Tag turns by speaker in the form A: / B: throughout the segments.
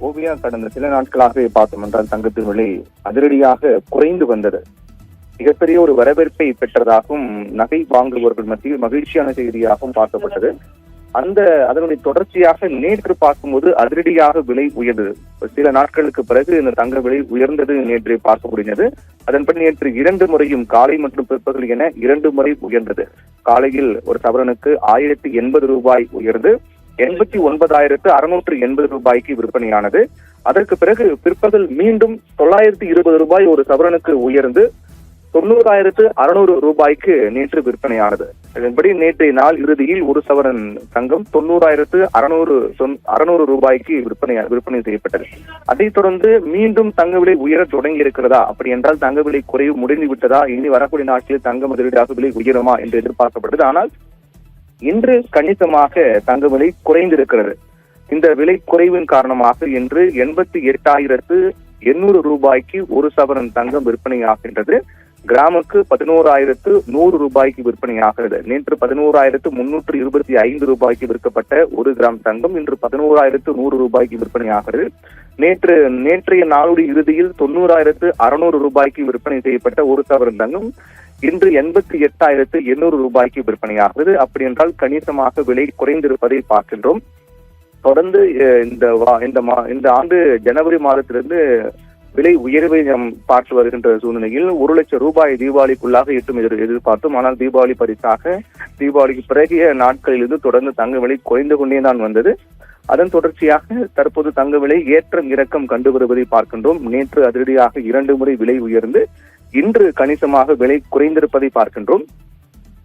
A: ஓவியா, கடந்த சில நாட்களாகவே பார்த்தோம் என்றால் தங்கத்தின் விலை அதிரடியாக குறைந்து வந்தது. மிகப்பெரிய ஒரு வரவேற்பை பெற்றதாகவும் நகை வாங்குபவர்கள் மத்தியில் மகிழ்ச்சியான செய்தியாகவும் பார்க்கப்பட்டது. அதனுடைய தொடர்ச்சியாக நேற்று பார்க்கும்போது அதிரடியாக விலை உயர்ந்தது. சில நாட்களுக்கு பிறகு இந்த தங்க விலை உயர்ந்தது நேற்று பார்க்க முடிந்தது. அதன்படி நேற்று 2 முறையும் காலை மற்றும் பிற்பகல் என 2 முறை உயர்ந்தது. காலையில் ஒரு சவரனுக்கு 1080 ரூபாய் உயர்ந்து 89,680 ரூபாய்க்கு விற்பனையானது. அதற்கு பிறகு பிற்பகல் மீண்டும் 920 ரூபாய் ஒரு சவரனுக்கு உயர்ந்து 90,600 ரூபாய்க்கு நேற்று விற்பனையானது. இதன்படி நேற்றைய நாள் இறுதியில் ஒரு சவரன் தங்கம் 90,600 ரூபாய்க்கு விற்பனை செய்யப்பட்டது. அதைத் தொடர்ந்து மீண்டும் தங்க விலை உயர தொடங்கி இருக்கிறதா, அப்படி என்றால் தங்க விலை குறைவு முடிந்து விட்டதா, இனி வரக்கூடிய நாட்களில் தங்கம் அதிரடியாக விலை உயருமா என்று எதிர்பார்க்கப்பட்டது. ஆனால் இன்று கணிசமாக தங்க விலை குறைந்திருக்கிறது. இந்த விலை குறைவின் காரணமாக இன்று 88,800 ரூபாய்க்கு ஒரு சவரன் தங்கம் விற்பனையாகின்றது. கிராமுக்கு 11,100 ரூபாய்க்கு விற்பனையாகிறது. நேற்று 11,325 ரூபாய்க்கு விற்கப்பட்ட 1 கிராம் தங்கம் இன்று 11,100 ரூபாய்க்கு விற்பனையாகிறது. நேற்றைய நாளுடைய இறுதியில் 90,600 ரூபாய்க்கு விற்பனை செய்யப்பட்ட 1 சவரன் தங்கம் இன்று 88,800 ரூபாய்க்கு விற்பனையாகிறது. அப்படி என்றால் கணிசமாக விலை குறைந்திருப்பதை பார்க்கின்றோம். தொடர்ந்து இந்த ஆண்டு ஜனவரி மாதத்திலிருந்து விலை உயர்வை நாம் பார்த்து வருகின்ற சூழ்நிலையில் 1 லட்சம் ரூபாய் தீபாவளிக்குள்ளாக எட்டும் எதிர்பார்த்தோம். ஆனால் தீபாவளி பரிசாக தீபாவளிக்கு பிறகிய நாட்களிலிருந்து தொடர்ந்து தங்க விலை குறைந்து கொண்டே தான் வந்தது. அதன் தொடர்ச்சியாக தற்போது தங்க விலை ஏற்றம் இறக்கம் கண்டு வருவதை பார்க்கின்றோம். நேற்று அதிரடியாக 2 முறை விலை உயர்ந்து இன்று கணிசமாக விலை குறைந்திருப்பதை பார்க்கின்றோம்.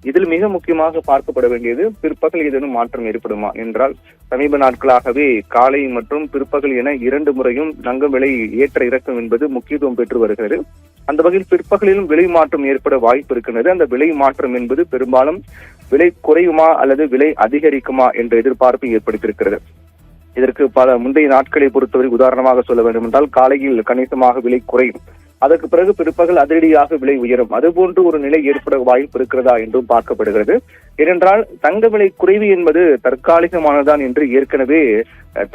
A: இதில் மிக முக்கியமாக பார்க்கப்பட வேண்டியது பிற்பகல் ஏதேனும் மாற்றம் ஏற்படுமா என்றால், சமீப நாட்களாகவே காலை மற்றும் பிற்பகல் என 2 முறையும் தங்க விலை ஏற்ற இறக்கம் என்பது முக்கியத்துவம் பெற்று வருகிறது. அந்த வகையில் பிற்பகலிலும் விலை மாற்றம் ஏற்பட வாய்ப்பு இருக்கின்றது. அந்த விலை மாற்றம் என்பது பெரும்பாலும் விலை குறையுமா அல்லது விலை அதிகரிக்குமா என்ற எதிர்பார்ப்பு ஏற்படுத்தியிருக்கிறது. இதற்கு பல முந்தைய நாட்களை பொறுத்தவரை உதாரணமாக சொல்ல வேண்டும் என்றால், காலையில் கணிசமாக விலை குறையும், அதற்கு பிறகு பிற்பகல் அதிரடியாக விலை உயரும். அதுபோன்று ஒரு நிலை ஏற்பட வாய்ப்பு இருக்கிறதா என்றும் பார்க்கப்படுகிறது. ஏனென்றால் தங்க விலை குறைவு என்பது தற்காலிகமானதான் என்று ஏற்கனவே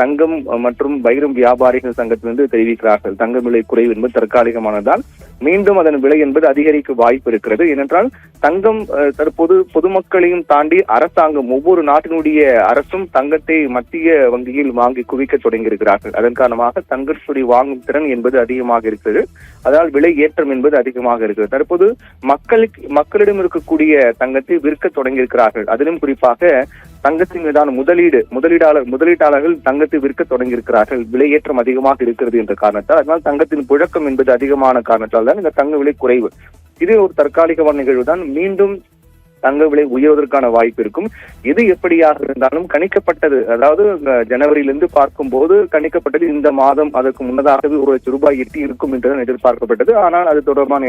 A: தங்கம் மற்றும் வைரம் வியாபாரிகள் சங்கத்திலிருந்து தெரிவிக்கிறார்கள். தங்க விலை குறைவு என்பது தற்காலிகமானதான், மீண்டும் அதன் விலை என்பது அதிகரிக்க வாய்ப்பு இருக்கிறது. ஏனென்றால் தங்கம் தற்போது பொதுமக்களையும் தாண்டி அரசாங்கம், ஒவ்வொரு நாட்டினுடைய அரசும் தங்கத்தை மத்திய வங்கியில் வாங்கி குவிக்க தொடங்கியிருக்கிறார்கள். அதன் காரணமாக தங்கத்துடைய வாங்கும் திறன் என்பது அதிகமாக இருக்கிறது. அதனால் விலை ஏற்றம் என்பது அதிகமாக இருக்கிறது. தற்போது மக்களிடம் இருக்கக்கூடிய தங்கத்தை விற்க தொடங்கியிருக்கிறார்கள். அதிலும் குறிப்பாக தங்கத்தின் மீதான முதலீட்டாளர்கள் தங்கத்தை விற்க தொடங்கியிருக்கிறார்கள். விலையேற்றம் அதிகமாக இருக்கிறது என்ற காரணத்தால். அதனால் தங்கத்தின் புழக்கம் என்பது அதிகமான காரணத்தால் தான் இந்த தங்க விலை குறைவு. இது ஒரு தற்காலிகமான நிகழ்வு தான். மீண்டும் தங்க விலை உயர்வதற்கான வாய்ப்பு இருக்கும். இது எப்படியாக இருந்தாலும் கணிக்கப்பட்டது, அதாவது ஜனவரியிலிருந்து பார்க்கும்போது கணிக்கப்பட்டது இந்த மாதம் அதற்கு முன்னதாகவே 1 லட்சம் ரூபாய் எட்டி இருக்கும் என்றுதான் எதிர்பார்க்கப்பட்டது. ஆனால் அது தொடர்பான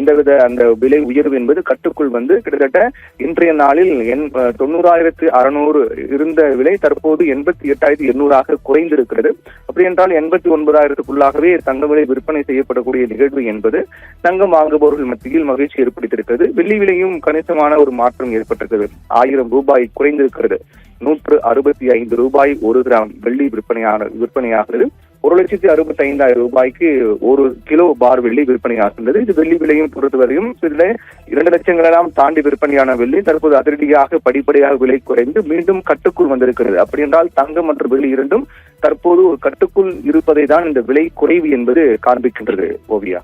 A: எந்தவித அந்த விலை உயர்வு என்பது கட்டுக்குள் வந்து கிட்டத்தட்ட இன்றைய நாளில் 90,600 இருந்த விலை தற்போது 88,800 குறைந்திருக்கிறது. அப்படி என்றால் 89,000க்குள்ளாகவே தங்க விலை விற்பனை செய்யப்படக்கூடிய நிகழ்வு என்பது தங்கம் வாங்குபவர்கள் மத்தியில் மகிழ்ச்சி ஏற்படுத்தியிருக்கிறது. வெள்ளி விலையும் கணிசமான ஒரு மாற்றம் ஏற்பட்டிருக்கிறது. 1000 ரூபாய் குறைந்திருக்கிறது. 165 ரூபாய் 1 கிராம் வெள்ளி விற்பனையாகிறது. 1,65,000 ரூபாய்க்கு 1 கிலோ பார் வெள்ளி விற்பனையாகின்றது. இது வெள்ளி விலையும் பொறுத்தவரையும் 2 லட்சங்களெல்லாம் தாண்டி விற்பனையான வெள்ளி தற்போது அதிரடியாக படிப்படியாக விலை குறைந்து மீண்டும் கட்டுக்குள் வந்திருக்கிறது. அப்படி என்றால் தங்கம் மற்றும் வெள்ளி இரண்டும் தற்போது ஒரு கட்டுக்குள் இருப்பதை தான் இந்த விலை குறைவு என்பது காண்பிக்கின்றது. ஓவியா.